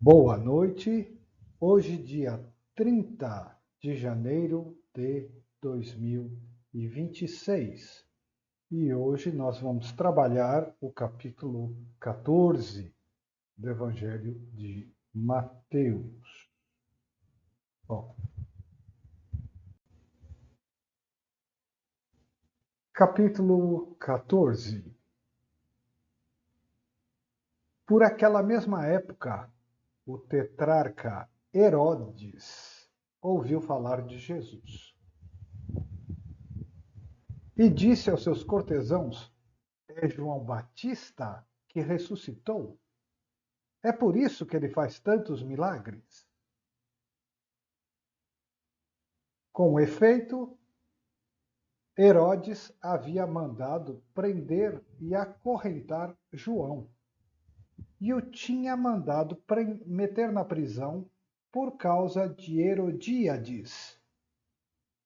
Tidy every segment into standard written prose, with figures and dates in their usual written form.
Boa noite. Hoje, dia 30 de janeiro de 2026. E hoje nós vamos trabalhar o capítulo 14 do Evangelho de Mateus. Bom, capítulo 14. Por aquela mesma época, o tetrarca Herodes ouviu falar de Jesus e disse aos seus cortesãos: é João Batista que ressuscitou? É por isso que ele faz tantos milagres? Com efeito, Herodes havia mandado prender e acorrentar João e o tinha mandado meter na prisão por causa de Herodíades,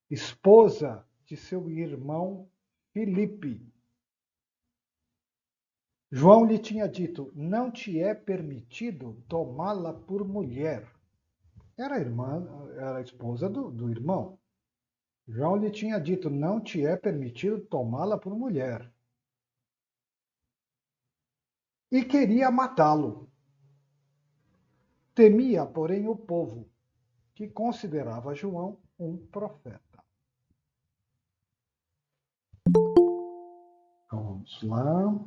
esposa de seu irmão Filipe. João lhe tinha dito: não te é permitido tomá-la por mulher. Era a esposa do irmão. João lhe tinha dito: não te é permitido tomá-la por mulher. E queria matá-lo. Temia, porém, o povo, que considerava João um profeta. Então, vamos lá.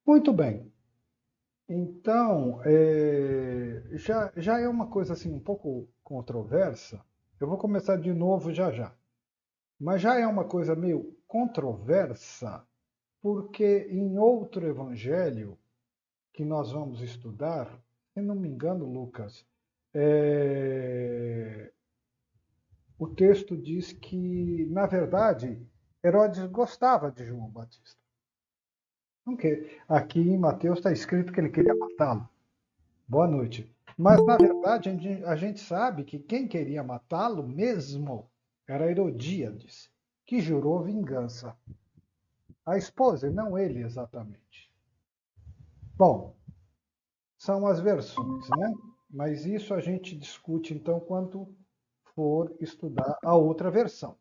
Muito bem. Então, já é uma coisa assim um pouco controversa. Eu vou começar de novo já já. Mas já é uma coisa meio controversa, porque em outro evangelho que nós vamos estudar, se não me engano, Lucas, o texto diz que, na verdade, Herodes gostava de João Batista. Aqui em Mateus está escrito que ele queria matá-lo. Boa noite. Mas, na verdade, a gente sabe que quem queria matá-lo mesmo era Herodíades, que jurou vingança. A esposa, e não ele exatamente. Bom, são as versões, né? Mas isso a gente discute então quando for estudar a outra versão.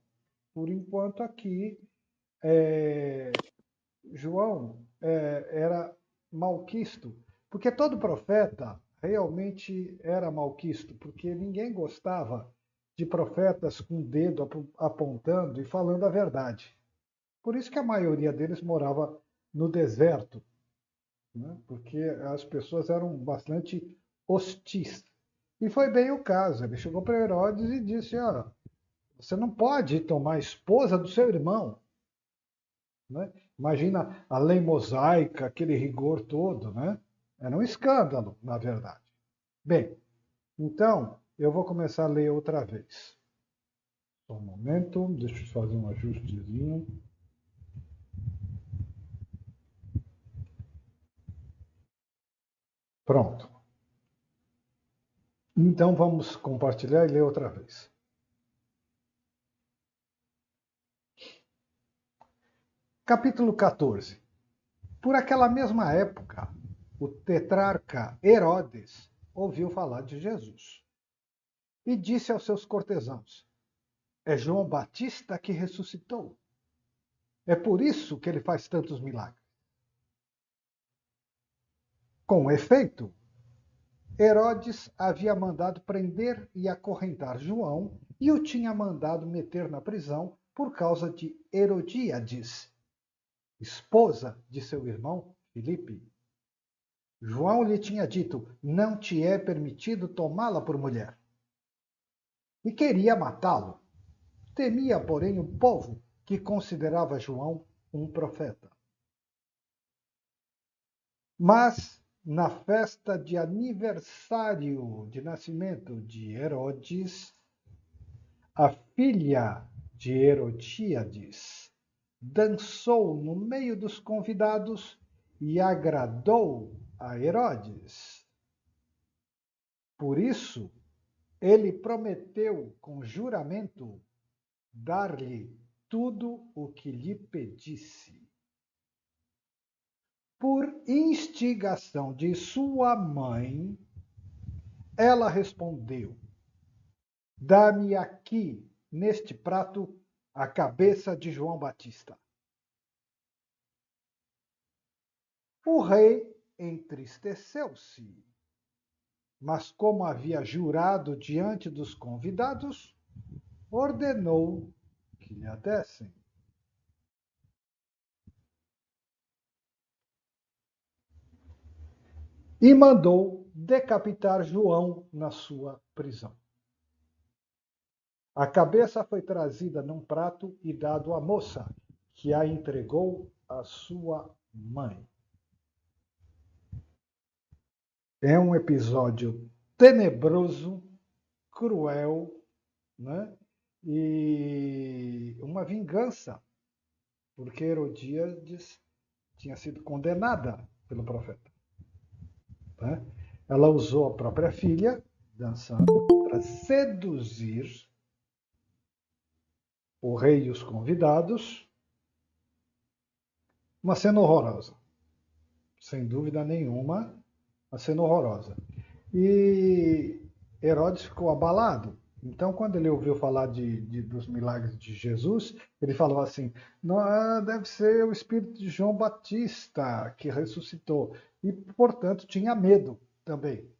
Por enquanto aqui, João era malquisto, porque todo profeta realmente era malquisto, porque ninguém gostava de profetas com o dedo apontando e falando a verdade. Por isso que a maioria deles morava no deserto, né? Porque as pessoas eram bastante hostis. E foi bem o caso. Ele chegou para Herodes e disse: você não pode tomar a esposa do seu irmão. Né? Imagina a lei mosaica, aquele rigor todo. Né? Era um escândalo, na verdade. Bem, então eu vou começar a ler outra vez. Só um momento, deixa eu fazer um ajustezinho. Pronto. Então vamos compartilhar e ler outra vez. Capítulo 14. Por aquela mesma época, o tetrarca Herodes ouviu falar de Jesus e disse aos seus cortesãos: é João Batista que ressuscitou. É por isso que ele faz tantos milagres. Com efeito, Herodes havia mandado prender e acorrentar João e o tinha mandado meter na prisão por causa de Herodíades, esposa de seu irmão Filipe. João lhe tinha dito: não te é permitido tomá-la por mulher. E queria matá-lo. Temia, porém, o povo, que considerava João um profeta. Mas, na festa de aniversário de nascimento de Herodes, a filha de Herodíades dançou no meio dos convidados e agradou a Herodes. Por isso, ele prometeu com juramento dar-lhe tudo o que lhe pedisse. Por instigação de sua mãe, ela respondeu: dá-me aqui, neste prato, a cabeça de João Batista. O rei entristeceu-se, mas como havia jurado diante dos convidados, ordenou que lhe a dessem. E mandou decapitar João na sua prisão. A cabeça foi trazida num prato e dado à moça, que a entregou à sua mãe. É um episódio tenebroso, cruel, né? E uma vingança, porque Herodíades tinha sido condenada pelo profeta. Né? Ela usou a própria filha, dançando, para seduzir o rei e os convidados. Uma cena horrorosa, sem dúvida nenhuma, uma cena horrorosa. E Herodes ficou abalado. Então, quando ele ouviu falar dos milagres de Jesus, ele falou assim: não, deve ser o espírito de João Batista que ressuscitou. E, portanto, tinha medo também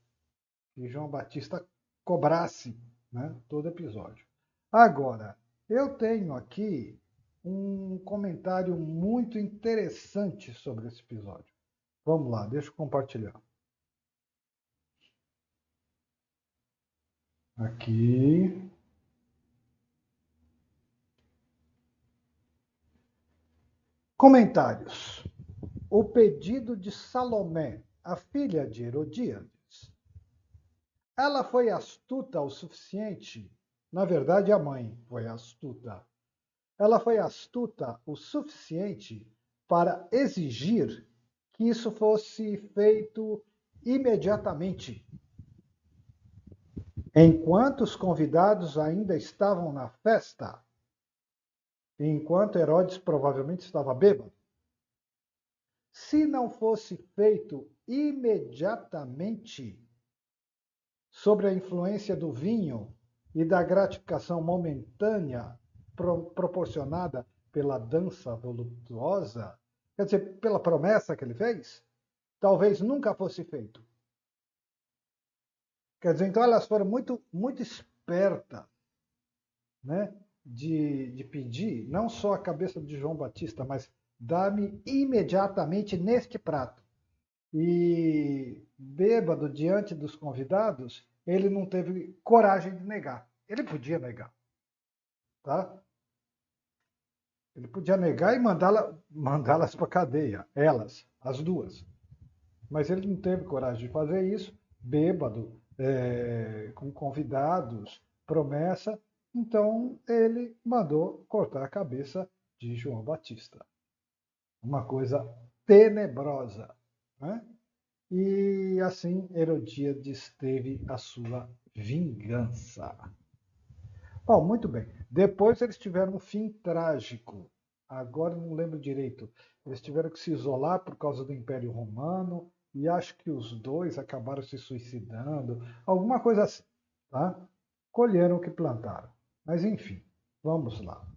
que João Batista cobrasse, né, todo episódio. Agora, eu tenho aqui um comentário muito interessante sobre esse episódio. Vamos lá, deixa eu compartilhar. Aqui. Comentários. O pedido de Salomé, a filha de Herodíades. Ela foi astuta o suficiente, na verdade a mãe foi astuta. Ela foi astuta o suficiente para exigir que isso fosse feito imediatamente. Enquanto os convidados ainda estavam na festa, enquanto Herodes provavelmente estava bêbado. Se não fosse feito imediatamente, sob a influência do vinho e da gratificação momentânea proporcionada pela dança voluptuosa, quer dizer, pela promessa que ele fez, talvez nunca fosse feito. Quer dizer, então elas foram muito espertas, né, de pedir não só a cabeça de João Batista, mas dá-me imediatamente neste prato. E bêbado diante dos convidados, ele não teve coragem de negar. Ele podia negar, tá? Ele podia negar e mandá-las para a cadeia, elas, as duas. Mas ele não teve coragem de fazer isso, bêbado, com convidados, promessa. Então ele mandou cortar a cabeça de João Batista. Uma coisa tenebrosa, né? E assim Herodíades teve a sua vingança. Bom, muito bem. Depois eles tiveram um fim trágico. Agora não lembro direito. Eles tiveram que se isolar por causa do Império Romano e acho que os dois acabaram se suicidando, alguma coisa assim, tá? Colheram o que plantaram. Mas enfim, vamos lá.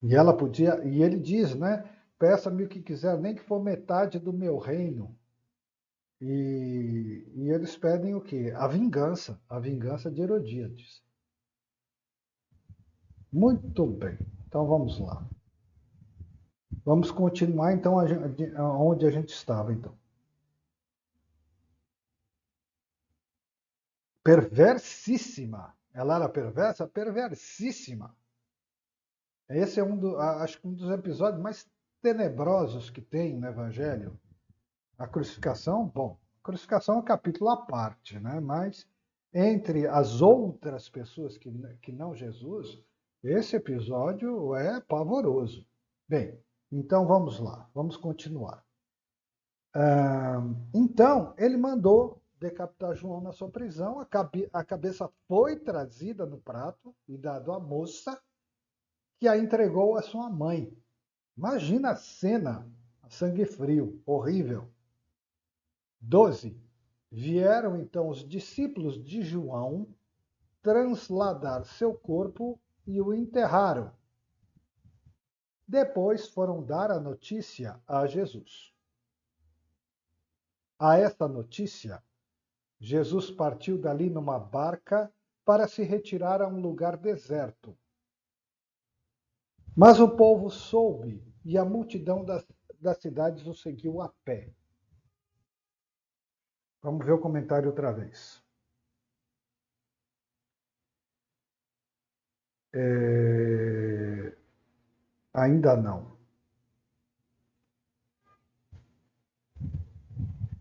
E ele diz, né? Peça-me o que quiser, nem que for metade do meu reino. E eles pedem o quê? A vingança de Herodíades. Muito bem, então vamos lá. Vamos continuar então onde a gente estava então. Perversissima. Ela era perversa? Perversissima. Esse é acho que um dos episódios mais tenebrosos que tem no Evangelho. A crucificação, bom, a crucificação é um capítulo à parte, né? Mas entre as outras pessoas que não Jesus, esse episódio é pavoroso. Bem, então vamos lá, vamos continuar. Então, ele mandou decapitar João na sua prisão. A cabeça foi trazida no prato e dado à moça, que a entregou à sua mãe. Imagina a cena, a sangue frio, horrível. 12. Vieram então os discípulos de João transladar seu corpo e o enterraram. Depois foram dar a notícia a Jesus. A esta notícia, Jesus partiu dali numa barca para se retirar a um lugar deserto. Mas o povo soube e a multidão das cidades o seguiu a pé. Vamos ver o comentário outra vez. Ainda não.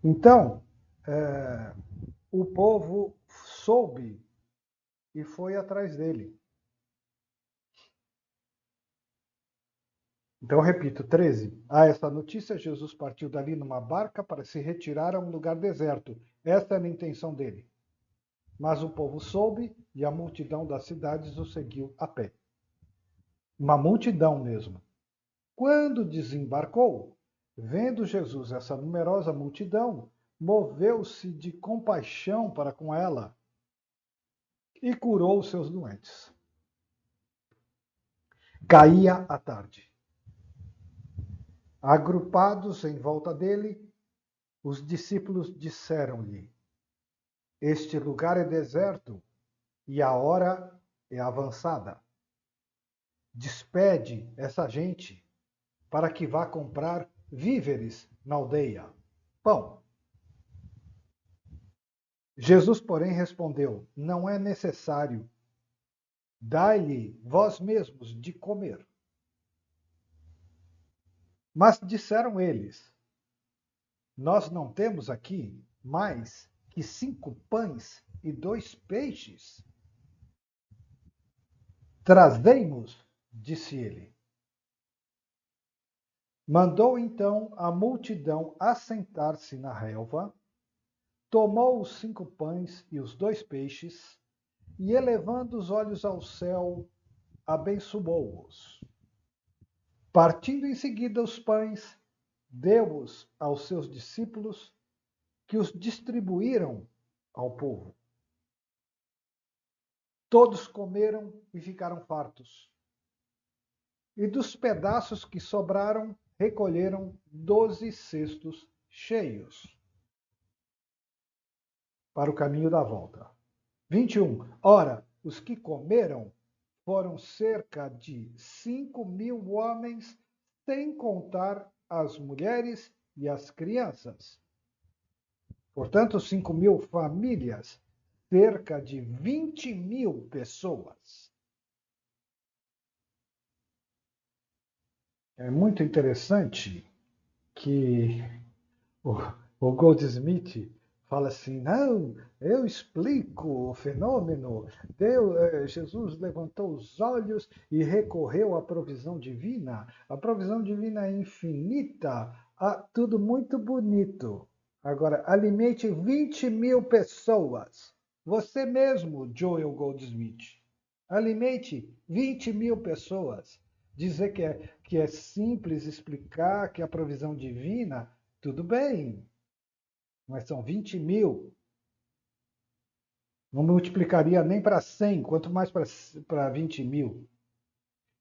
Então, o povo soube e foi atrás dele. Então, repito, 13. A esta notícia, Jesus partiu dali numa barca para se retirar a um lugar deserto. Esta era a intenção dele. Mas o povo soube e a multidão das cidades o seguiu a pé. Uma multidão mesmo. Quando desembarcou, vendo Jesus essa numerosa multidão, moveu-se de compaixão para com ela e curou os seus doentes. Caía a tarde. Agrupados em volta dele, os discípulos disseram-lhe: Este lugar é deserto e a hora é avançada. Despede essa gente para que vá comprar víveres na aldeia, pão. Jesus, porém, respondeu: Não é necessário. Dai-lhe vós mesmos de comer. Mas disseram eles: Nós não temos aqui mais que 5 pães e 2 peixes. Trazei-nos, disse ele. Mandou então a multidão assentar-se na relva, tomou os 5 pães e os 2 peixes, e elevando os olhos ao céu, abençoou-os. Partindo em seguida os pães, deu-os aos seus discípulos, que os distribuíram ao povo. Todos comeram e ficaram fartos. E dos pedaços que sobraram, recolheram 12 cestos cheios para o caminho da volta. 21. Ora, os que comeram foram cerca de 5.000 homens, sem contar as mulheres e as crianças. Portanto, 5.000 famílias, cerca de 20.000 pessoas. É muito interessante que o Goldsmith fala assim: não, eu explico o fenômeno. Jesus levantou os olhos e recorreu à provisão divina. A provisão divina é infinita, tudo muito bonito. Agora, alimente 20.000 pessoas. Você mesmo, Joel Goldsmith. Alimente 20.000 pessoas. Dizer que é simples explicar que a provisão divina, tudo bem, mas são 20.000. Não multiplicaria nem para 100, quanto mais para 20.000.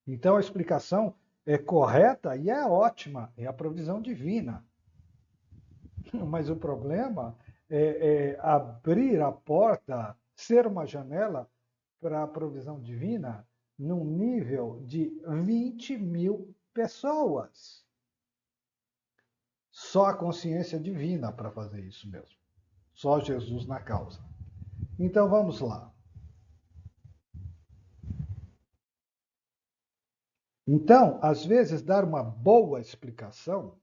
Então a explicação é correta e é ótima, é a provisão divina. Mas o problema é abrir a porta, ser uma janela para a provisão divina num nível de 20.000 pessoas. Só a consciência divina para fazer isso mesmo. Só Jesus na causa. Então vamos lá. Então, às vezes, dar uma boa explicação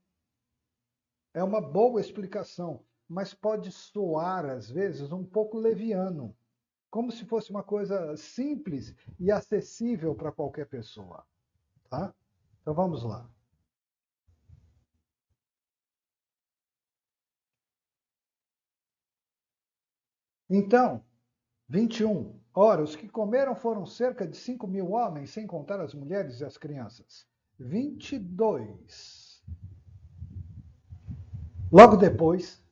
é uma boa explicação, mas pode soar, às vezes, um pouco leviano, como se fosse uma coisa simples e acessível para qualquer pessoa. Tá? Então vamos lá. Então, 21. Ora, os que comeram foram cerca de 5.000 homens, sem contar as mulheres e as crianças. 22. Logo depois,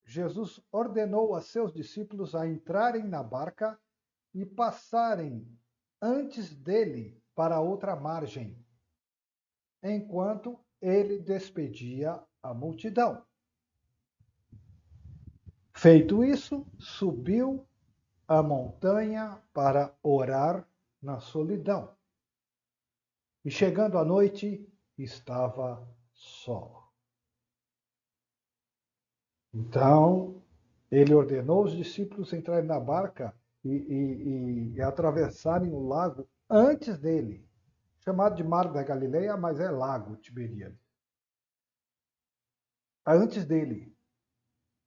Jesus ordenou a seus discípulos a entrarem na barca e passarem antes dele para outra margem, enquanto ele despedia a multidão. Feito isso, subiu a montanha para orar na solidão. E chegando à noite, estava só. Então, ele ordenou os discípulos entrarem na barca e atravessarem o lago antes dele, chamado de Mar da Galileia, mas é lago Tiberíades. Antes dele.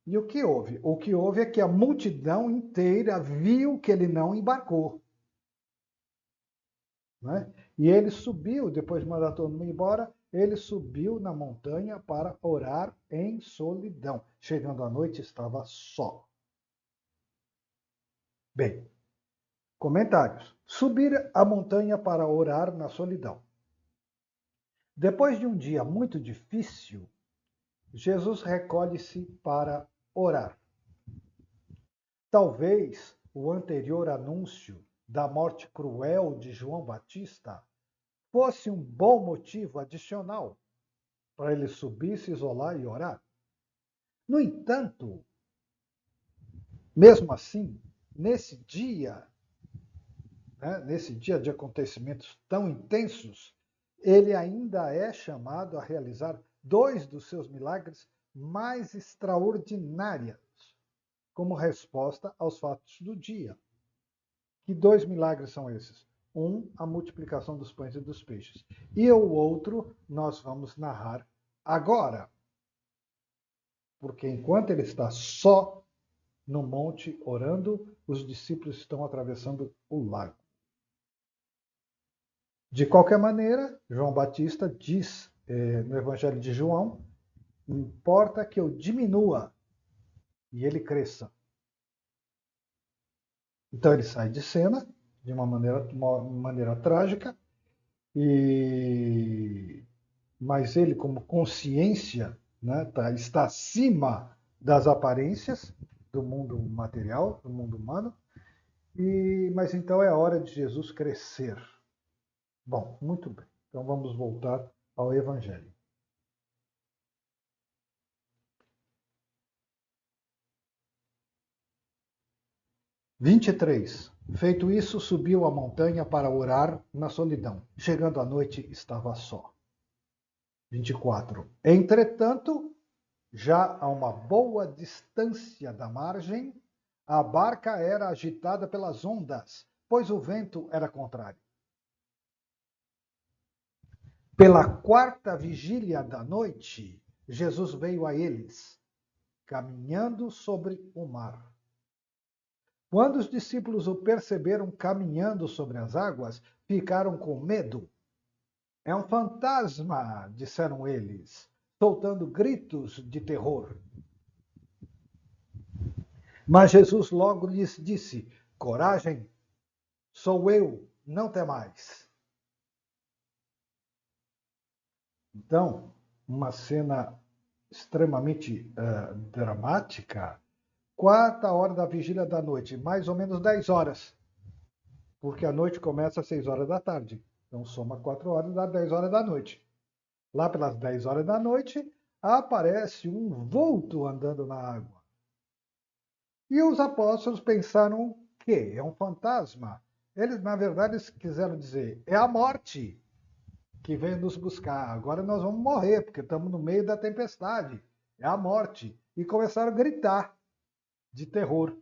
E o que houve? O que houve é que a multidão inteira viu que ele não embarcou. Né? E ele subiu, depois de mandar todo mundo embora, ele subiu na montanha para orar em solidão. Chegando à noite, estava só. Bem, comentários. Subir a montanha para orar na solidão. Depois de um dia muito difícil, Jesus recolhe-se para orar. Talvez o anterior anúncio da morte cruel de João Batista fosse um bom motivo adicional para ele subir, se isolar e orar. No entanto, mesmo assim, nesse dia de acontecimentos tão intensos, ele ainda é chamado a realizar dois dos seus milagres mais extraordinários, como resposta aos fatos do dia. Que dois milagres são esses? Um, a multiplicação dos pães e dos peixes. E o outro, nós vamos narrar agora. Porque enquanto ele está só no monte orando, os discípulos estão atravessando o lago. De qualquer maneira, João Batista diz no Evangelho de João, importa que eu diminua e ele cresça. Então ele sai de cena de uma maneira trágica, mas ele, como consciência, né, está acima das aparências do mundo material, do mundo humano, mas então é a hora de Jesus crescer. Bom, muito bem. Então vamos voltar ao Evangelho. (23) Feito isso, subiu a montanha para orar na solidão. Chegando à noite, estava só. 24. Entretanto, já a uma boa distância da margem, a barca era agitada pelas ondas, pois o vento era contrário. Pela quarta vigília da noite, Jesus veio a eles, caminhando sobre o mar. Quando os discípulos o perceberam caminhando sobre as águas, ficaram com medo. É um fantasma, disseram eles, soltando gritos de terror. Mas Jesus logo lhes disse: coragem, sou eu, não temais. Então, uma cena extremamente dramática. Quarta hora da vigília da noite, mais ou menos 10 horas, porque a noite começa às 6 horas da tarde. Então soma 4 horas, dá 10 horas da noite. Lá pelas 10 horas da noite, aparece um vulto andando na água. E os apóstolos pensaram que é um fantasma. Eles, na verdade, quiseram dizer, é a morte que veio nos buscar. Agora nós vamos morrer, porque estamos no meio da tempestade. É a morte. E começaram a gritar de terror.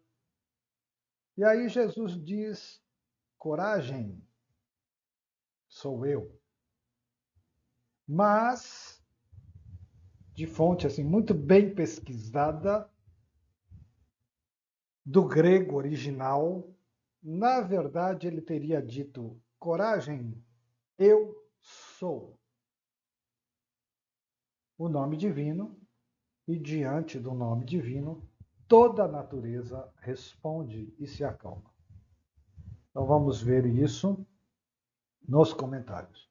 E aí Jesus diz, coragem, sou eu. Mas, de fonte assim muito bem pesquisada, do grego original, na verdade ele teria dito, coragem, eu sou. O nome divino, e diante do nome divino, toda a natureza responde e se acalma. Então vamos ver isso nos comentários.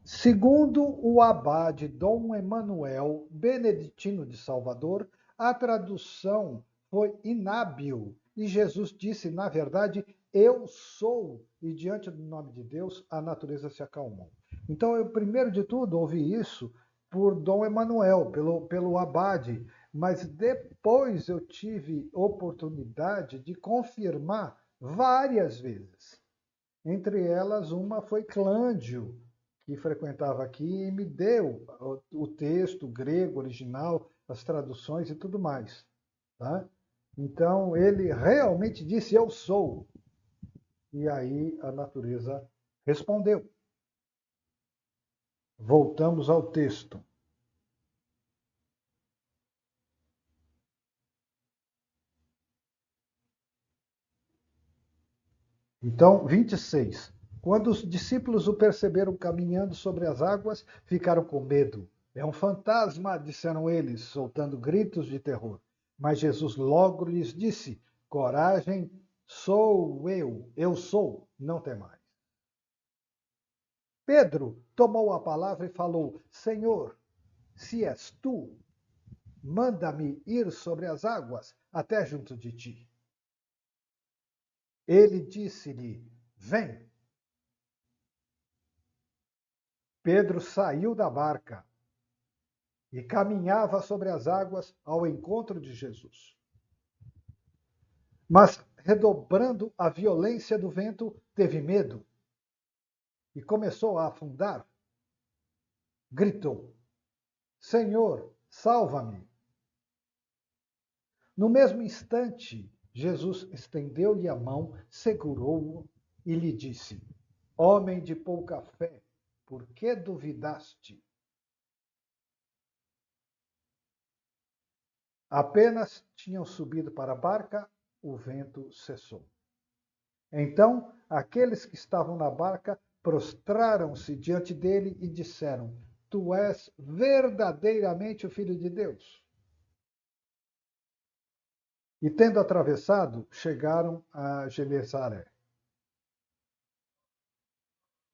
Segundo o abade Dom Emanuel Beneditino de Salvador, a tradução foi inábil e Jesus disse, na verdade, eu sou, e diante do nome de Deus, a natureza se acalmou. Então, eu, primeiro de tudo, ouvi isso por Dom Emanuel, pelo abade, mas depois eu tive oportunidade de confirmar várias vezes. Entre elas, uma foi Clândio, que frequentava aqui e me deu o texto grego original, as traduções e tudo mais. Tá? Então, ele realmente disse, eu sou. E aí a natureza respondeu. Voltamos ao texto. Então, 26. Quando os discípulos o perceberam caminhando sobre as águas, ficaram com medo. É um fantasma, disseram eles, soltando gritos de terror. Mas Jesus logo lhes disse: coragem, sou eu sou, não temais. Pedro tomou a palavra e falou: Senhor, se és tu, manda-me ir sobre as águas até junto de ti. Ele disse-lhe: vem. Pedro saiu da barca e caminhava sobre as águas ao encontro de Jesus. Mas, redobrando a violência do vento, teve medo e começou a afundar. Gritou: Senhor, salva-me! No mesmo instante, Jesus estendeu-lhe a mão, segurou-o e lhe disse: Homem de pouca fé, por que duvidaste? Apenas tinham subido para a barca, o vento cessou. Então, aqueles que estavam na barca prostraram-se diante dele e disseram: Tu és verdadeiramente o Filho de Deus. E tendo atravessado, chegaram a Genesaré.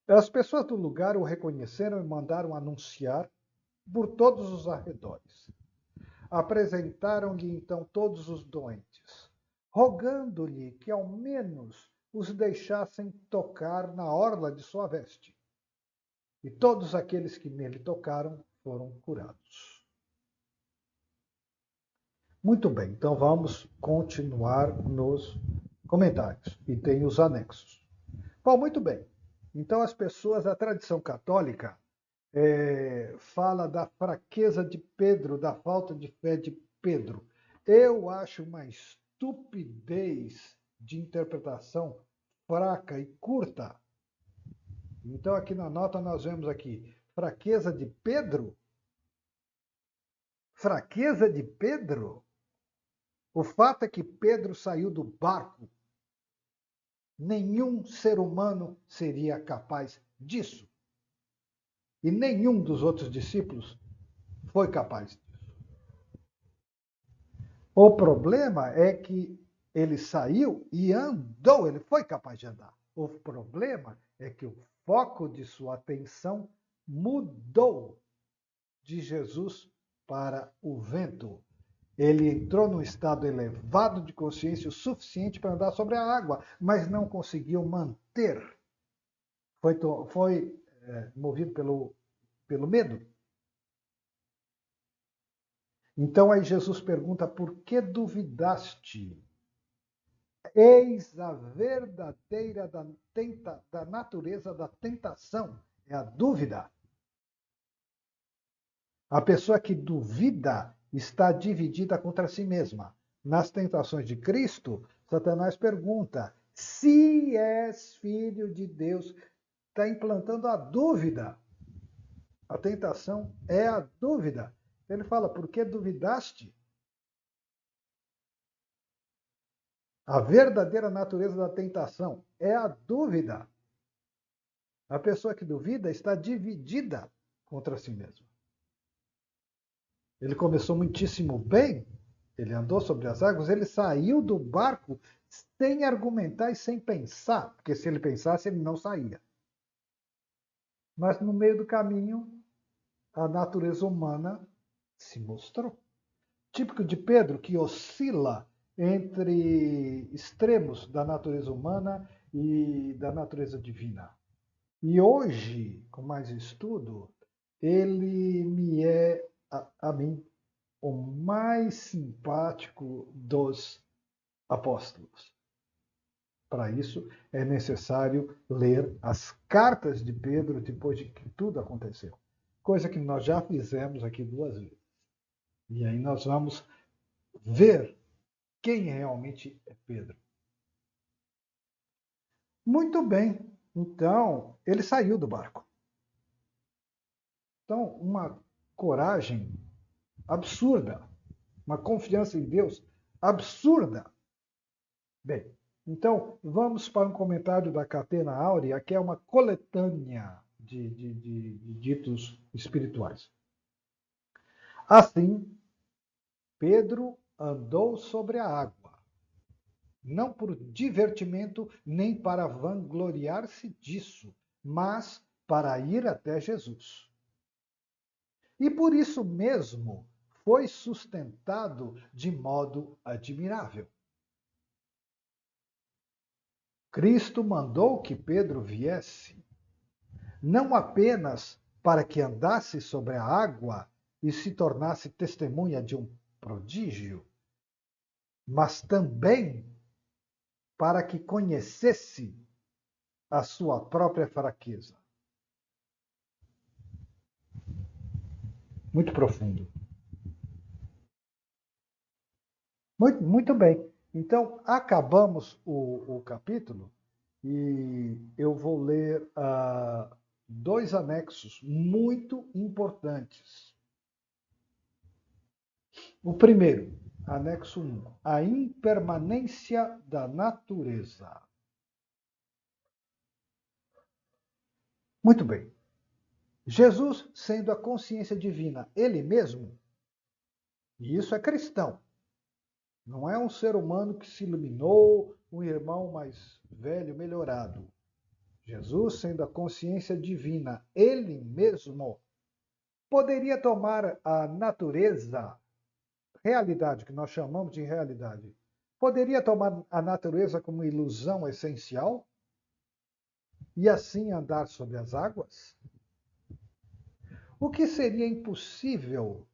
As pessoas do lugar o reconheceram e mandaram anunciar por todos os arredores. Apresentaram-lhe então todos os doentes, rogando-lhe que ao menos os deixassem tocar na orla de sua veste. E todos aqueles que nele tocaram foram curados. Muito bem, então vamos continuar nos comentários. E tem os anexos. Bom, muito bem. Então as pessoas da tradição católica fala da fraqueza de Pedro, da falta de fé de Pedro. Eu acho uma estupidez de interpretação fraca e curta. Então, aqui na nota nós vemos aqui, fraqueza de Pedro? Fraqueza de Pedro? O fato é que Pedro saiu do barco. Nenhum ser humano seria capaz disso. E nenhum dos outros discípulos foi capaz disso. O problema é que ele saiu e andou, ele foi capaz de andar. O problema é que o foco de sua atenção mudou de Jesus para o vento. Ele entrou num estado elevado de consciência o suficiente para andar sobre a água, mas não conseguiu manter. Foi movido pelo medo. Então aí Jesus pergunta: por que duvidaste? Eis a verdadeira da natureza da tentação, é a dúvida. A pessoa que duvida está dividida contra si mesma. Nas tentações de Cristo, Satanás pergunta: se és filho de Deus, está implantando a dúvida. A tentação é a dúvida. Ele fala: por que duvidaste? A verdadeira natureza da tentação é a dúvida. A pessoa que duvida está dividida contra si mesma. Ele começou muitíssimo bem, ele andou sobre as águas, ele saiu do barco sem argumentar e sem pensar, porque se ele pensasse, ele não saía. Mas no meio do caminho, a natureza humana se mostrou. Típico de Pedro, que oscila entre extremos da natureza humana e da natureza divina. E hoje, com mais estudo, ele me é, a mim, o mais simpático dos apóstolos. Para isso, é necessário ler as cartas de Pedro depois de que tudo aconteceu. Coisa que nós já fizemos aqui 2 vezes. E aí nós vamos ver quem realmente é Pedro. Muito bem. Então, ele saiu do barco. Então, uma coragem absurda, uma confiança em Deus absurda. Bem, então vamos para um comentário da Catena Áurea, que é uma coletânea de ditos espirituais. Assim, Pedro andou sobre a água, não por divertimento nem para vangloriar-se disso, mas para ir até Jesus. E por isso mesmo foi sustentado de modo admirável. Cristo mandou que Pedro viesse, não apenas para que andasse sobre a água e se tornasse testemunha de um prodígio, mas também para que conhecesse a sua própria fraqueza. Muito profundo. Muito bem. Então, acabamos o capítulo e eu vou ler 2 anexos muito importantes. O primeiro, anexo 1, a impermanência da natureza. Muito bem. Jesus, sendo a consciência divina ele mesmo, e isso é cristão, não é um ser humano que se iluminou, um irmão mais velho, melhorado. Jesus, sendo a consciência divina ele mesmo, poderia tomar a natureza, realidade, que nós chamamos de realidade, poderia tomar a natureza como ilusão essencial e assim andar sobre as águas? O que seria impossível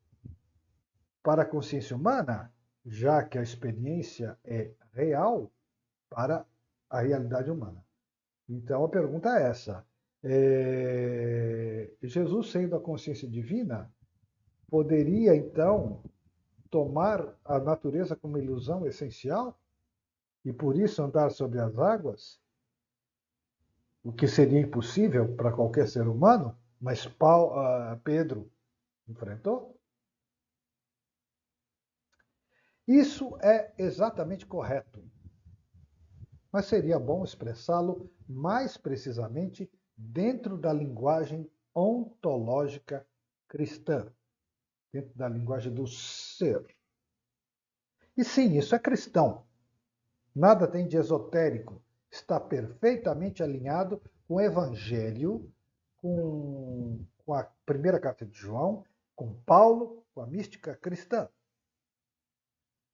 para a consciência humana, já que a experiência é real para a realidade humana. Então a pergunta é essa: Jesus, sendo a consciência divina, poderia então tomar a natureza como ilusão essencial e por isso andar sobre as águas? O que seria impossível para qualquer ser humano, mas Pedro enfrentou? Isso é exatamente correto, mas seria bom expressá-lo mais precisamente dentro da linguagem ontológica cristã, dentro da linguagem do ser. E sim, isso é cristão. Nada tem de esotérico. Está perfeitamente alinhado com o Evangelho, com a primeira carta de João, com Paulo, com a mística cristã.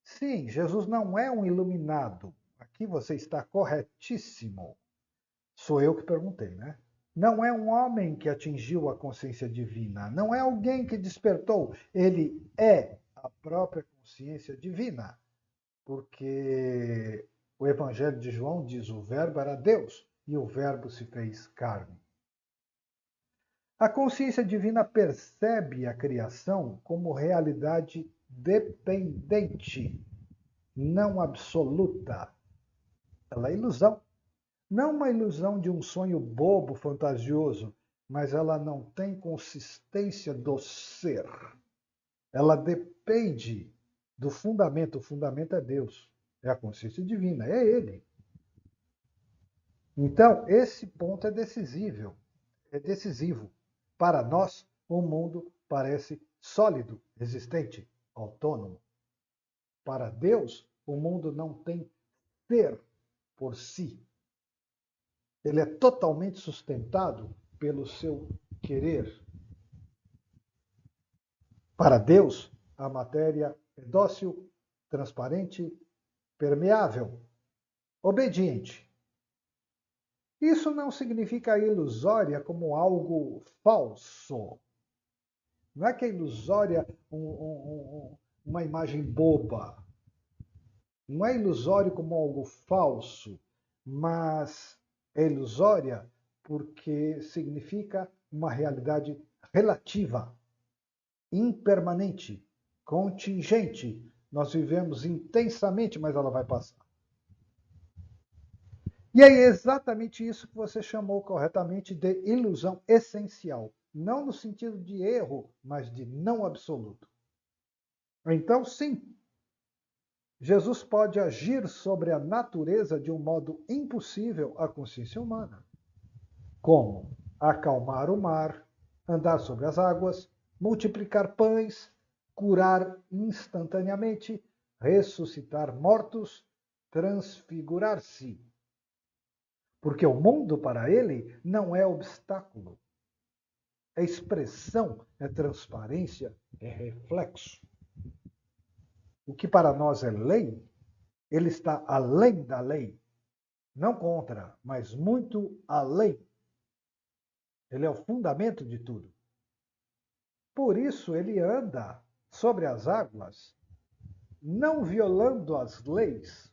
Sim, Jesus não é um iluminado. Aqui você está corretíssimo. Sou eu que perguntei, né? Não é um homem que atingiu a consciência divina. Não é alguém que despertou. Ele é a própria consciência divina. Porque o Evangelho de João diz: o Verbo era Deus e o Verbo se fez carne. A consciência divina percebe a criação como realidade dependente, não absoluta. Ela é ilusão. Não uma ilusão de um sonho bobo, fantasioso, mas ela não tem consistência do ser. Ela depende do fundamento. O fundamento é Deus. É a consciência divina, é ele. Então, esse ponto é decisivo. Para nós, o mundo parece sólido, existente, autônomo. Para Deus, o mundo não tem ser por si. Ele é totalmente sustentado pelo seu querer. Para Deus, a matéria é dócil, transparente, permeável, obediente. Isso não significa ilusória como algo falso. Não é que é ilusória uma imagem boba. Não é ilusório como algo falso, mas é ilusória porque significa uma realidade relativa, impermanente, contingente. Nós vivemos intensamente, mas ela vai passar. E é exatamente isso que você chamou corretamente de ilusão essencial. Não no sentido de erro, mas de não absoluto. Então, sim, Jesus pode agir sobre a natureza de um modo impossível à consciência humana. Como acalmar o mar, andar sobre as águas, multiplicar pães, curar instantaneamente, ressuscitar mortos, transfigurar-se. Porque o mundo para ele não é obstáculo, é expressão, é transparência, é reflexo. O que para nós é lei, ele está além da lei. Não contra, mas muito além. Ele é o fundamento de tudo. Por isso ele anda sobre as águas, não violando as leis,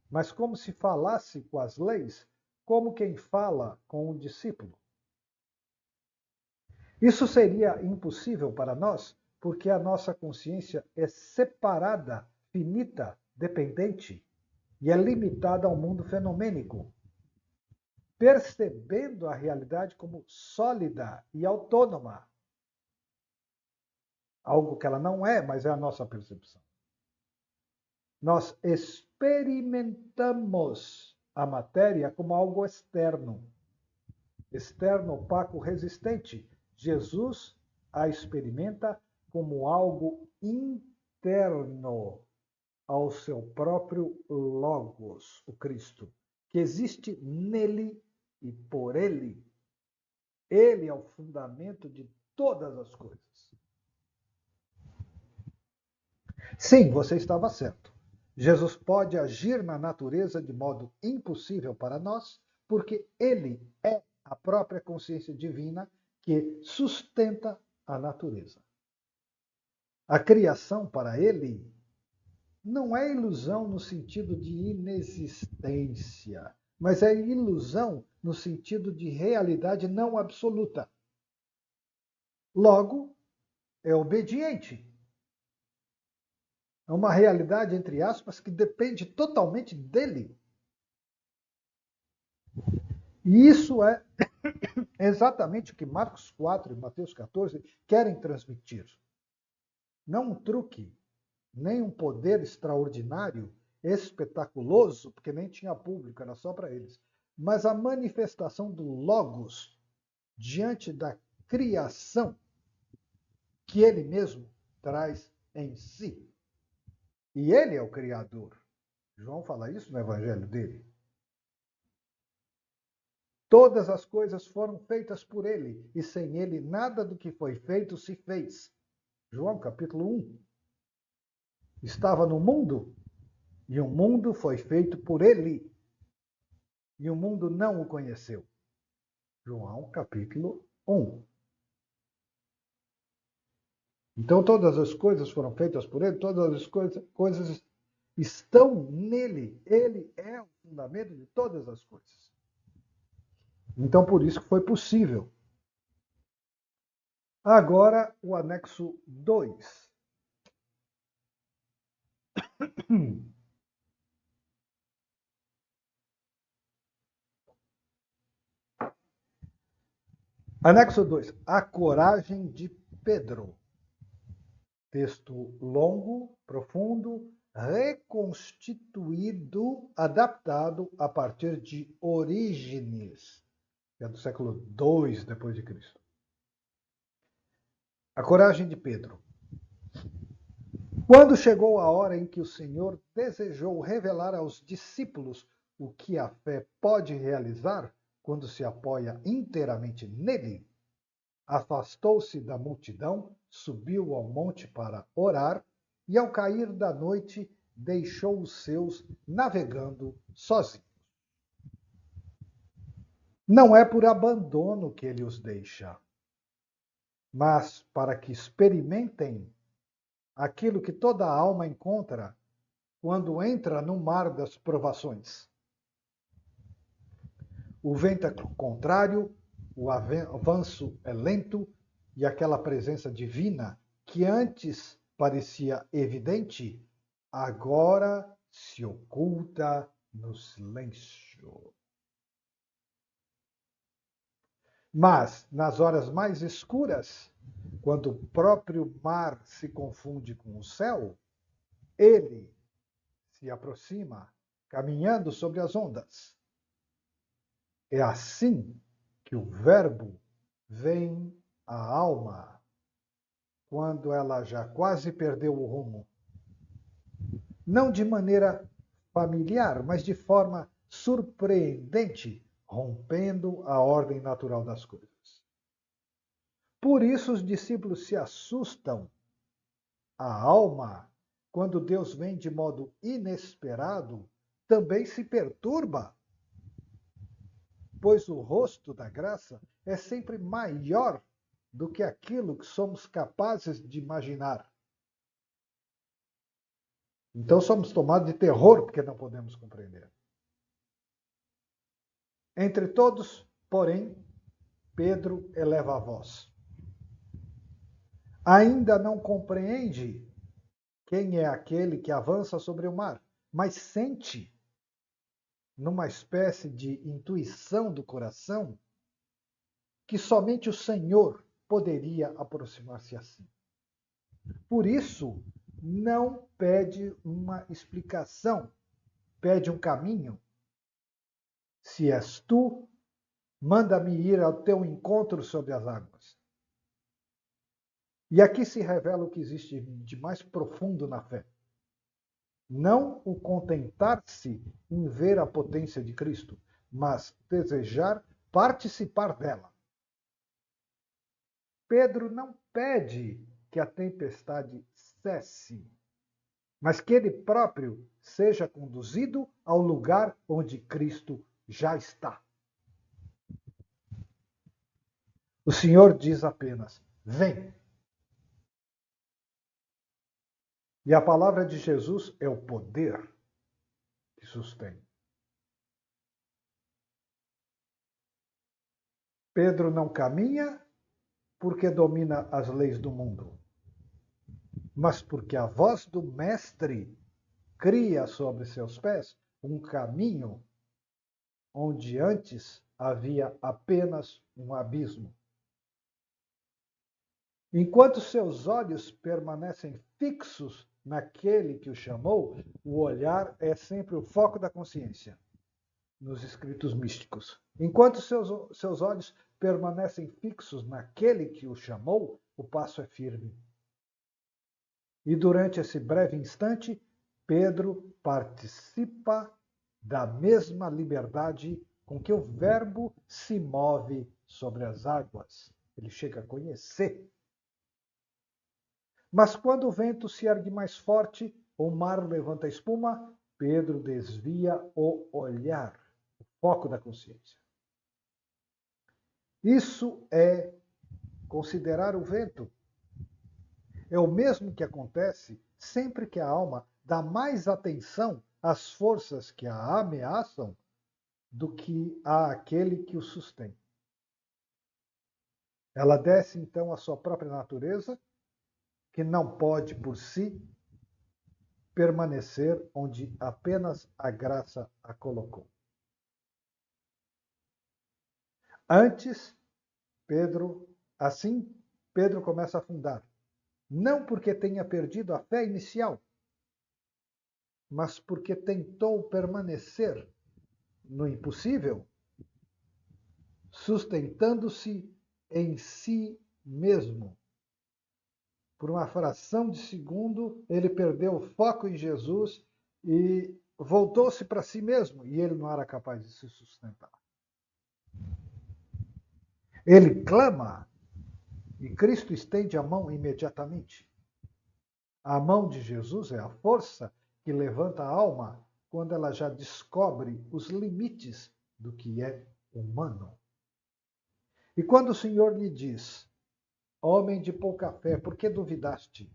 mas como se falasse com as leis, como quem fala com um discípulo. Isso seria impossível para nós, porque a nossa consciência é separada, finita, dependente e é limitada ao mundo fenomênico, percebendo a realidade como sólida e autônoma. Algo que ela não é, mas é a nossa percepção. Nós experimentamos a matéria como algo externo, opaco, resistente. Jesus a experimenta como algo interno ao seu próprio Logos, o Cristo, que existe nele e por ele. Ele é o fundamento de todas as coisas. Sim, você estava certo. Jesus pode agir na natureza de modo impossível para nós, porque ele é a própria consciência divina que sustenta a natureza. A criação para ele não é ilusão no sentido de inexistência, mas é ilusão no sentido de realidade não absoluta. Logo, é obediente. É uma realidade, entre aspas, que depende totalmente dele. E isso é exatamente o que Marcos 4 e Mateus 14 querem transmitir. Não um truque, nem um poder extraordinário, espetaculoso, porque nem tinha público, era só para eles, mas a manifestação do Logos diante da criação que ele mesmo traz em si. E ele é o Criador. João fala isso no Evangelho dele. Todas as coisas foram feitas por ele, e sem ele nada do que foi feito se fez. João capítulo 1. Estava no mundo, e o mundo foi feito por ele, e o mundo não o conheceu. João capítulo 1. Então todas as coisas foram feitas por ele, todas as coisas estão nele. Ele é o fundamento de todas as coisas. Então por isso que foi possível. Agora o anexo 2. Anexo 2. A coragem de Pedro. Texto longo, profundo, reconstituído, adaptado a partir de Orígenes, que é do século II depois de Cristo. A coragem de Pedro. Quando chegou a hora em que o Senhor desejou revelar aos discípulos o que a fé pode realizar quando se apoia inteiramente nele, afastou-se da multidão, subiu ao monte para orar e, ao cair da noite, deixou os seus navegando sozinho. Não é por abandono que ele os deixa, mas para que experimentem aquilo que toda alma encontra quando entra no mar das provações. O vento é contrário, o avanço é lento e aquela presença divina que antes parecia evidente, agora se oculta no silêncio. Mas, nas horas mais escuras, quando o próprio mar se confunde com o céu, ele se aproxima, caminhando sobre as ondas. É assim que o Verbo vem à alma, quando ela já quase perdeu o rumo. Não de maneira familiar, mas de forma surpreendente, rompendo a ordem natural das coisas. Por isso os discípulos se assustam. A alma, quando Deus vem de modo inesperado, também se perturba, pois o rosto da graça é sempre maior do que aquilo que somos capazes de imaginar. Então somos tomados de terror porque não podemos compreender. Entre todos, porém, Pedro eleva a voz. Ainda não compreende quem é aquele que avança sobre o mar, mas sente, numa espécie de intuição do coração, que somente o Senhor poderia aproximar-se assim. Por isso, não pede uma explicação, pede um caminho. Se és tu, manda-me ir ao teu encontro sobre as águas. E aqui se revela o que existe de mais profundo na fé. Não o contentar-se em ver a potência de Cristo, mas desejar participar dela. Pedro não pede que a tempestade cesse, mas que ele próprio seja conduzido ao lugar onde Cristo já está. O Senhor diz apenas: vem. E a palavra de Jesus é o poder que sustém. Pedro não caminha porque domina as leis do mundo, mas porque a voz do Mestre cria sobre seus pés um caminho onde antes havia apenas um abismo. Enquanto seus olhos permanecem fixos naquele que o chamou, o olhar é sempre o foco da consciência, nos escritos místicos. Enquanto seus olhos permanecem fixos naquele que o chamou, o passo é firme. E durante esse breve instante, Pedro participa da mesma liberdade com que o Verbo se move sobre as águas. Ele chega a conhecer. Mas quando o vento se ergue mais forte, o mar levanta espuma, Pedro desvia o olhar, o foco da consciência. Isso é considerar o vento. É o mesmo que acontece sempre que a alma dá mais atenção às forças que a ameaçam do que àquele que o sustém. Ela desce então à sua própria natureza, que não pode por si permanecer onde apenas a graça a colocou. Antes, Pedro começa a afundar. Não porque tenha perdido a fé inicial, mas porque tentou permanecer no impossível, sustentando-se em si mesmo. Por uma fração de segundo, ele perdeu o foco em Jesus e voltou-se para si mesmo, e ele não era capaz de se sustentar. Ele clama, e Cristo estende a mão imediatamente. A mão de Jesus é a força que levanta a alma quando ela já descobre os limites do que é humano. E quando o Senhor lhe diz, homem de pouca fé, por que duvidaste?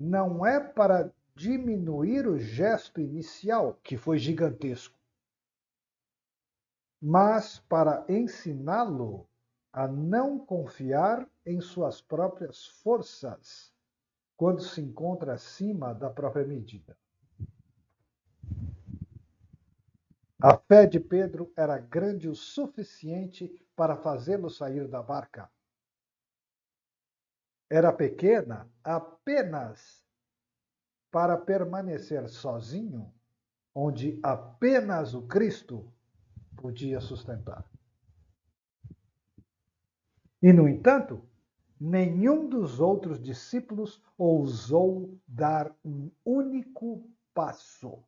Não é para diminuir o gesto inicial, que foi gigantesco, mas para ensiná-lo a não confiar em suas próprias forças quando se encontra acima da própria medida. A fé de Pedro era grande o suficiente para fazê-lo sair da barca. Era pequena apenas para permanecer sozinho, onde apenas o Cristo podia sustentar. E, no entanto, nenhum dos outros discípulos ousou dar um único passo.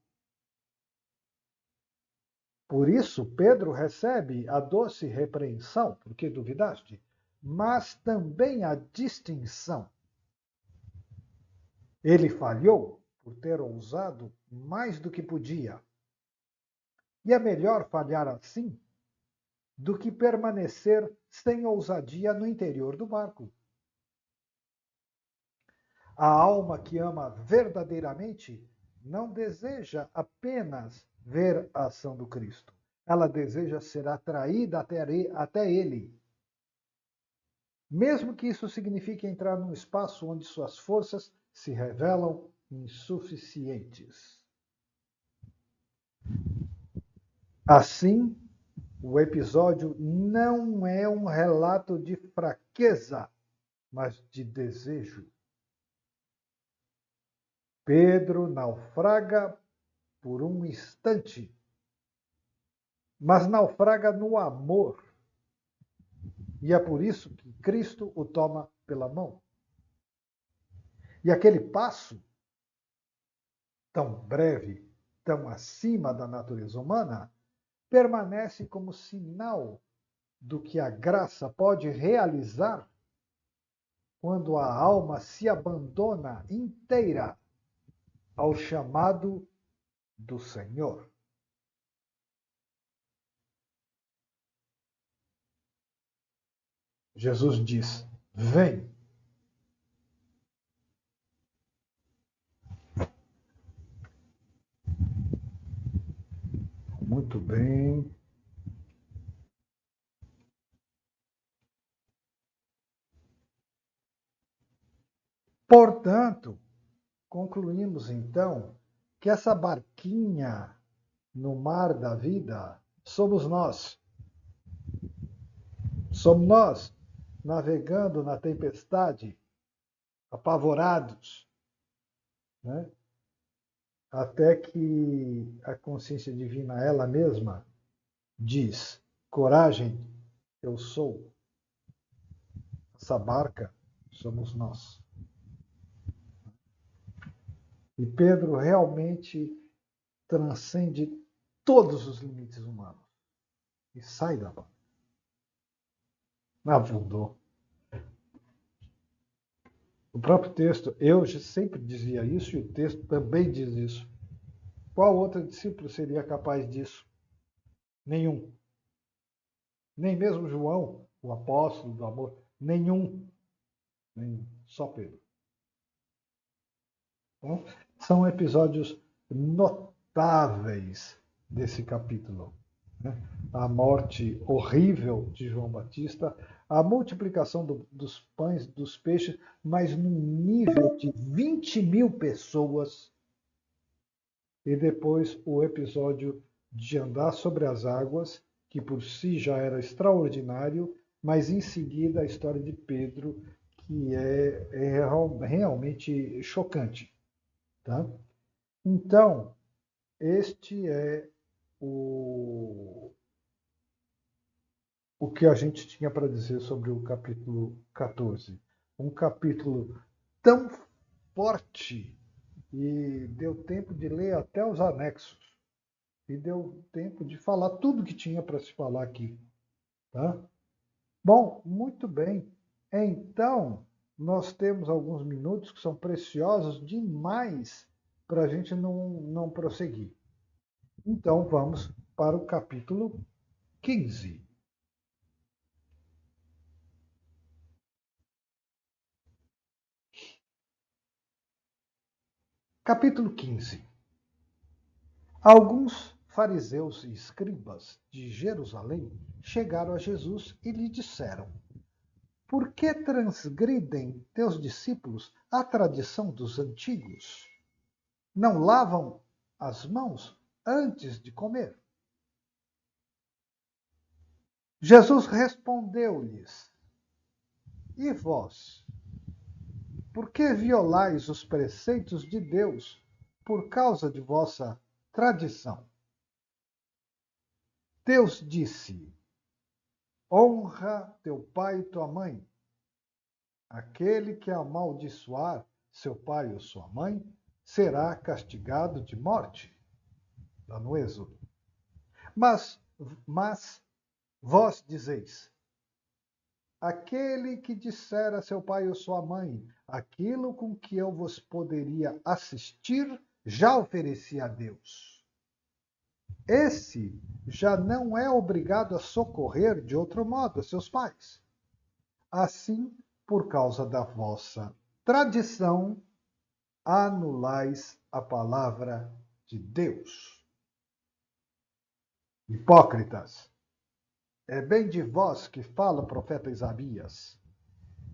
Por isso, Pedro recebe a doce repreensão, porque duvidaste, mas também a distinção. Ele falhou por ter ousado mais do que podia. E é melhor falhar assim do que permanecer sem ousadia no interior do barco. A alma que ama verdadeiramente não deseja apenas ver a ação do Cristo. Ela deseja ser atraída até Ele. Mesmo que isso signifique entrar num espaço onde suas forças se revelam insuficientes. Assim, o episódio não é um relato de fraqueza, mas de desejo. Pedro naufraga por um instante, mas naufraga no amor. E é por isso que Cristo o toma pela mão. E aquele passo, tão breve, tão acima da natureza humana, permanece como sinal do que a graça pode realizar quando a alma se abandona inteira ao chamado do Senhor. Jesus diz: vem. Muito bem. Portanto, concluímos então que essa barquinha no mar da vida somos nós. Somos nós navegando na tempestade, apavorados, né? Até que a consciência divina, ela mesma, diz: coragem, eu sou. Essa barca somos nós. E Pedro realmente transcende todos os limites humanos e sai da barca. Afundou. O próprio texto, eu sempre dizia isso e o texto também diz isso. Qual outro discípulo seria capaz disso? Nenhum. Nem mesmo João, o apóstolo do amor. Nenhum. Nenhum. Só Pedro. Então, são episódios notáveis desse capítulo. Né? A morte horrível de João Batista, a multiplicação dos pães, dos peixes, mas num nível de 20.000 pessoas. E depois o episódio de andar sobre as águas, que por si já era extraordinário, mas em seguida a história de Pedro, que é realmente chocante. Tá? Então, este é o, o que a gente tinha para dizer sobre o capítulo 14. Um capítulo tão forte e deu tempo de ler até os anexos. E deu tempo de falar tudo que tinha para se falar aqui. Tá? Bom, muito bem. Então, nós temos alguns minutos que são preciosos demais para a gente não prosseguir. Então, vamos para o capítulo 15. Capítulo 15. Alguns fariseus e escribas de Jerusalém chegaram a Jesus e lhe disseram: Por que transgridem teus discípulos a tradição dos antigos? Não lavam as mãos antes de comer? Jesus respondeu-lhes: E vós, por que violais os preceitos de Deus por causa de vossa tradição? Deus disse: Honra teu pai e tua mãe. Aquele que amaldiçoar seu pai ou sua mãe será castigado de morte. Lá no Êxodo. Mas, mas vós dizeis: aquele que disser a seu pai ou sua mãe aquilo com que eu vos poderia assistir, já ofereci a Deus. Esse já não é obrigado a socorrer de outro modo a seus pais. Assim, por causa da vossa tradição, anulais a palavra de Deus. Hipócritas, é bem de vós que fala o profeta Isaías.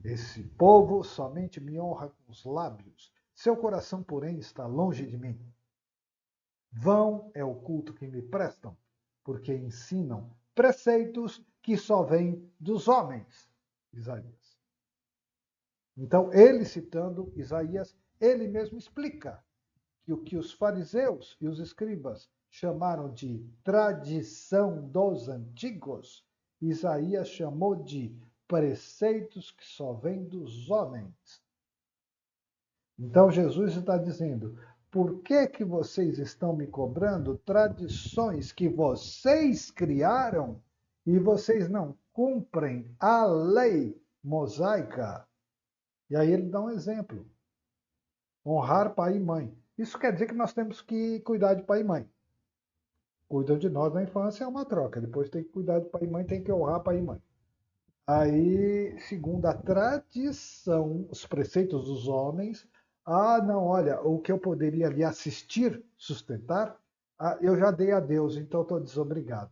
Esse povo somente me honra com os lábios, seu coração, porém, está longe de mim. Vão é o culto que me prestam, porque ensinam preceitos que só vêm dos homens. Isaías. Então, ele citando Isaías, ele mesmo explica que o que os fariseus e os escribas chamaram de tradição dos antigos, Isaías chamou de preceitos que só vêm dos homens. Então Jesus está dizendo: por que vocês estão me cobrando tradições que vocês criaram e vocês não cumprem a lei mosaica? E aí ele dá um exemplo: honrar pai e mãe. Isso quer dizer que nós temos que cuidar de pai e mãe. Cuidam de nós na infância, é uma troca. Depois tem que cuidar de pai e mãe, tem que honrar pai e mãe. Aí, segundo a tradição, os preceitos dos homens, não, olha, o que eu poderia ali assistir, sustentar, eu já dei a Deus, então estou desobrigado.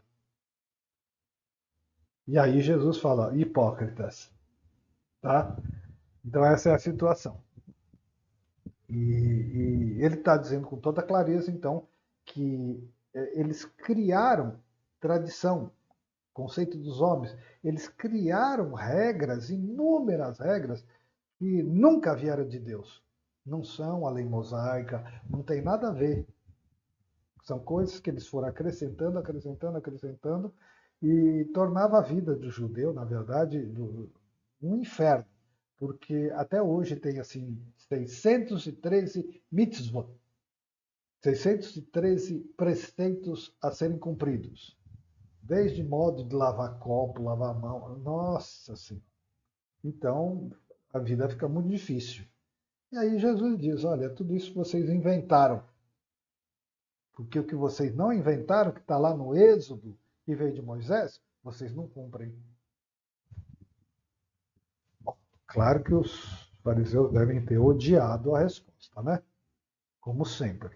E aí Jesus fala, hipócritas, tá? Então essa é a situação. E ele está dizendo com toda clareza, então, que eles criaram tradição, conceito dos homens, eles criaram regras, inúmeras regras, que nunca vieram de Deus. Não são a lei mosaica, não tem nada a ver. São coisas que eles foram acrescentando, acrescentando, acrescentando, e tornava a vida do judeu, na verdade, um inferno. Porque até hoje tem assim 613 mitzvot, 613 preceitos a serem cumpridos. Desde modo de lavar copo, lavar a mão. Nossa Senhora. Então, a vida fica muito difícil. E aí Jesus diz: olha, tudo isso vocês inventaram. Porque o que vocês não inventaram, que está lá no Êxodo, que veio de Moisés, vocês não cumprem. Bom, claro que os fariseus devem ter odiado a resposta, né? Como sempre.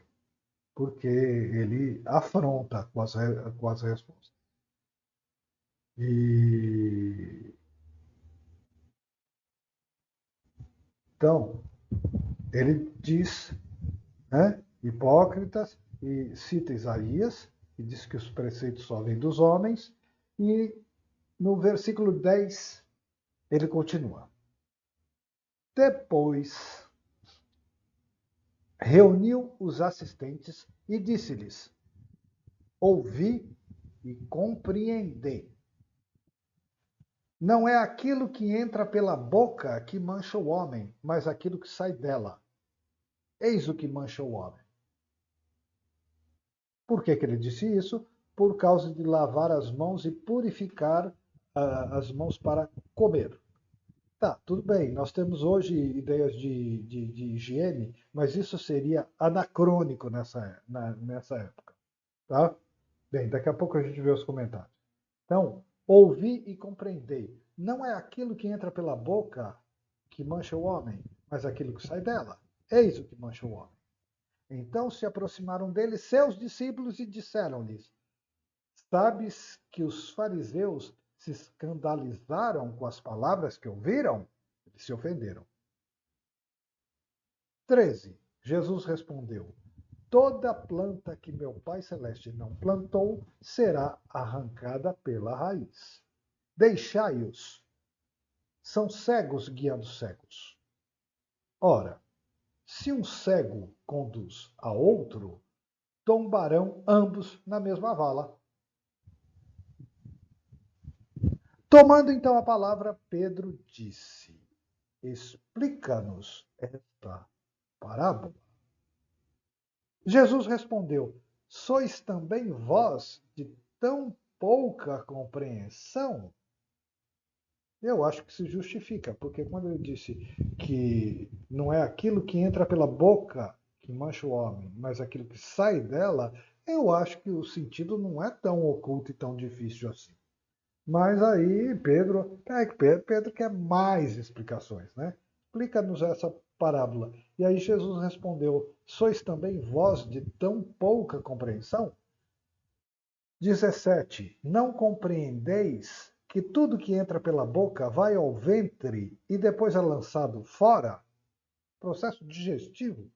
Porque ele afronta com as respostas. E então, ele diz, né, hipócritas, e cita Isaías, que diz que os preceitos só vêm dos homens, e no versículo 10 ele continua. Depois reuniu os assistentes e disse-lhes: ouvi e compreendei. Não é aquilo que entra pela boca que mancha o homem, mas aquilo que sai dela. Eis o que mancha o homem. Por que ele disse isso? Por causa de lavar as mãos e purificar as mãos para comer. Tá, tudo bem, nós temos hoje ideias de higiene, mas isso seria anacrônico nessa época. Tá? Bem, daqui a pouco a gente vê os comentários. Então, ouvi e compreendei. Não é aquilo que entra pela boca que mancha o homem, mas aquilo que sai dela. Eis o que mancha o homem. Então se aproximaram dele seus discípulos e disseram-lhes: sabes que os fariseus se escandalizaram com as palavras que ouviram? Eles se ofenderam. 13. Jesus respondeu: toda planta que meu Pai Celeste não plantou será arrancada pela raiz. Deixai-os. São cegos guiando cegos. Ora, se um cego conduz a outro, tombarão ambos na mesma vala. Tomando então a palavra, Pedro disse: explica-nos esta parábola. Jesus respondeu: sois também vós de tão pouca compreensão? Eu acho que se justifica, porque quando ele disse que não é aquilo que entra pela boca que mancha o homem, mas aquilo que sai dela, eu acho que o sentido não é tão oculto e tão difícil assim. Mas aí Pedro quer mais explicações, né? Explica-nos essa parábola. E aí Jesus respondeu: sois também vós de tão pouca compreensão? 17. Não compreendeis que tudo que entra pela boca vai ao ventre e depois é lançado fora? Processo digestivo.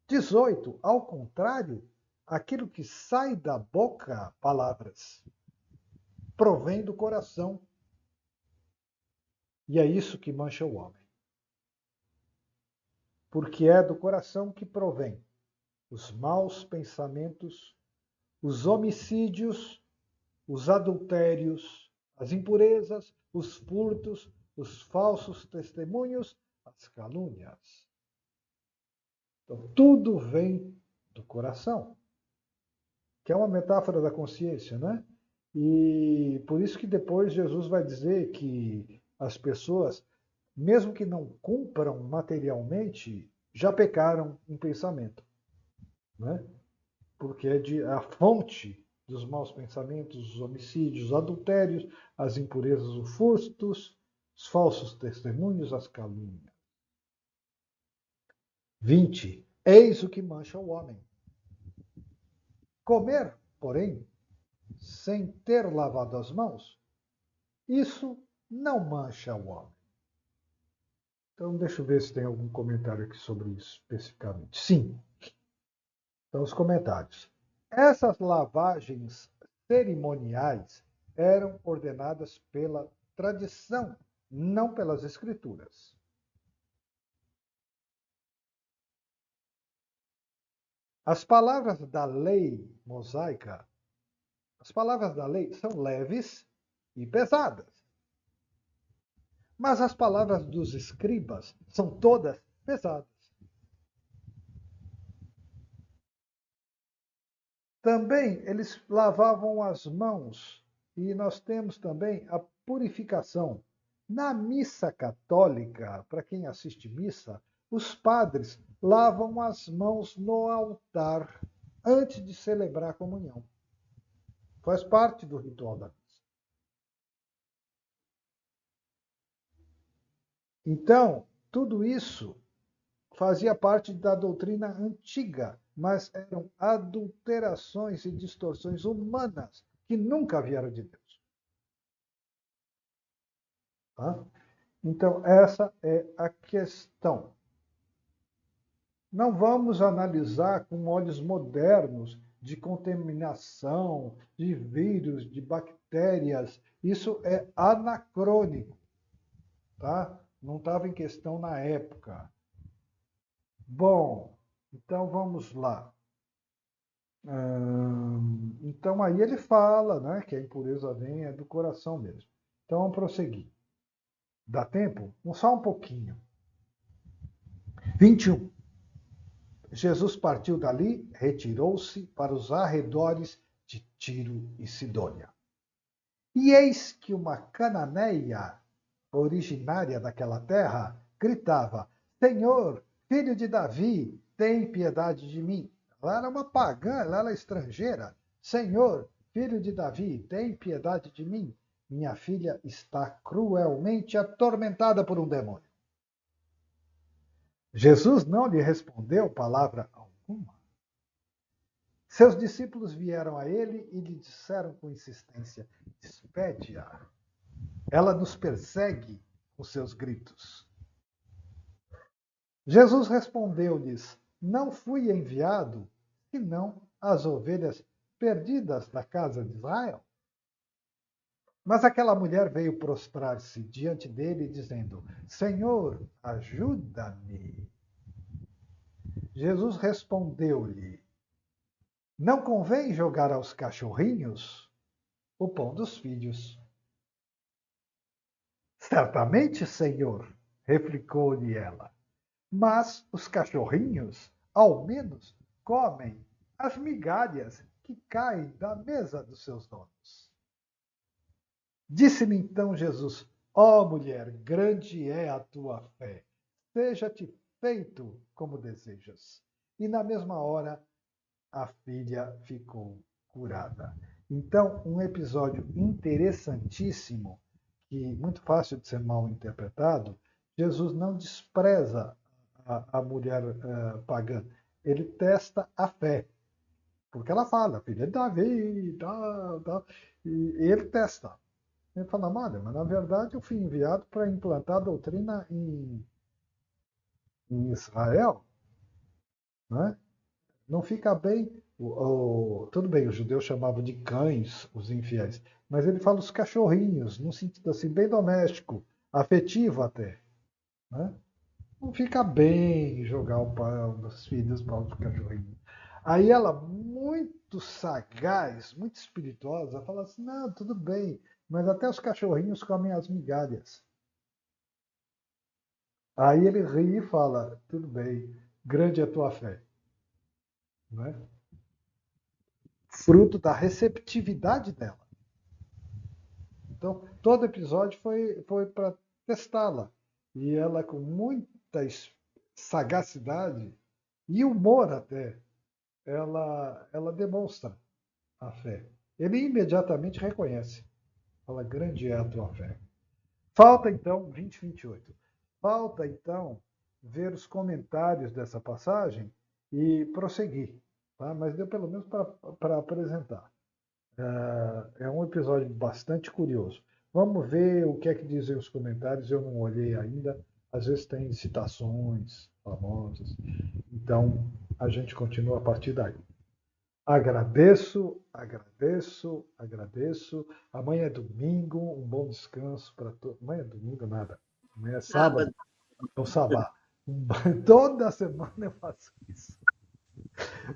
18. Ao contrário, aquilo que sai da boca, palavras, provém do coração. E é isso que mancha o homem. Porque é do coração que provém os maus pensamentos, os homicídios, os adultérios, as impurezas, os furtos, os falsos testemunhos, as calúnias. Então, tudo vem do coração, que é uma metáfora da consciência, né? E por isso que depois Jesus vai dizer que as pessoas, mesmo que não cumpram materialmente, já pecaram em pensamento, né? Porque é a fonte dos maus pensamentos, os homicídios, os adultérios, as impurezas, os furtos, os falsos testemunhos, as calúnias. 20. Eis o que mancha o homem. Comer, porém, sem ter lavado as mãos, isso não mancha o homem. Então, deixa eu ver se tem algum comentário aqui sobre isso especificamente. Sim. Então, os comentários. Essas lavagens cerimoniais eram ordenadas pela tradição, não pelas escrituras. As palavras da lei mosaica, as palavras da lei são leves e pesadas. Mas as palavras dos escribas são todas pesadas. Também eles lavavam as mãos e nós temos também a purificação. Na missa católica, para quem assiste missa, os padres lavam as mãos no altar antes de celebrar a comunhão. Faz parte do ritual da missa. Então, tudo isso fazia parte da doutrina antiga, mas eram adulterações e distorções humanas que nunca vieram de Deus. Tá? Então, essa é a questão. Não vamos analisar com olhos modernos de contaminação, de vírus, de bactérias. Isso é anacrônico. Tá? Não estava em questão na época. Bom, Então, vamos lá. Então, aí ele fala, né, que a impureza vem do coração mesmo. Então, vamos prosseguir. Dá tempo? Só um pouquinho. 21. Jesus partiu dali, retirou-se para os arredores de Tiro e Sidônia. E eis que uma cananeia, originária daquela terra, gritava: Senhor, filho de Davi, tem piedade de mim. Ela era uma pagã, ela era estrangeira. Senhor, filho de Davi, tem piedade de mim. Minha filha está cruelmente atormentada por um demônio. Jesus não lhe respondeu palavra alguma. Seus discípulos vieram a ele e lhe disseram com insistência: Despede-a. Ela nos persegue com seus gritos. Jesus respondeu-lhes: Não fui enviado senão as ovelhas perdidas da casa de Israel. Mas aquela mulher veio prostrar-se diante dele, dizendo: Senhor, ajuda-me. Jesus respondeu-lhe: Não convém jogar aos cachorrinhos o pão dos filhos. Certamente, Senhor, replicou-lhe ela. Mas os cachorrinhos, ao menos, comem as migalhas que caem da mesa dos seus donos. Disse-lhe então Jesus: Ó mulher, grande é a tua fé. Seja-te feito como desejas. E na mesma hora a filha ficou curada. Então, um episódio interessantíssimo, que muito fácil de ser mal interpretado. Jesus não despreza a mulher pagã, ele testa a fé, porque ela fala, filha de Davi, tal, tal, e ele testa. Ele fala, olha, mas na verdade eu fui enviado para implantar a doutrina em Israel, né? Não fica bem. Tudo bem, os judeus chamavam de cães os infiéis, mas ele fala os cachorrinhos, num sentido assim, bem doméstico, afetivo até. Né? Não fica bem jogar o pão dos filhos para os cachorrinhos. Aí ela, muito sagaz, muito espirituosa, fala assim: não, tudo bem, mas até os cachorrinhos comem as migalhas. Aí ele ri e fala: tudo bem, grande é a tua fé. Né? Fruto da receptividade dela. Então, todo episódio foi para testá-la. E ela, com muita sagacidade e humor até, ela demonstra a fé. Ele imediatamente reconhece. Fala, grande é a tua fé. Falta então, 20, 28. Falta então ver os comentários dessa passagem e prosseguir. Tá? Mas deu pelo menos para apresentar. É um episódio bastante curioso. Vamos ver o que é que dizem os comentários. Eu não olhei ainda. Às vezes tem citações famosas. Então, a gente continua a partir daí. Agradeço, agradeço, agradeço. Amanhã é domingo, um bom descanso para todos. Amanhã é domingo, nada. Amanhã é sábado, então sabá. Toda semana eu faço isso.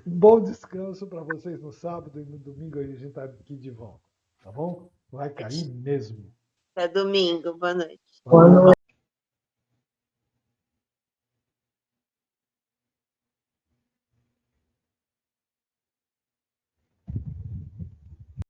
Um bom descanso para vocês no sábado e no domingo a gente está aqui de volta. Tá bom? Vai cair mesmo. Até domingo. Boa noite. Boa noite.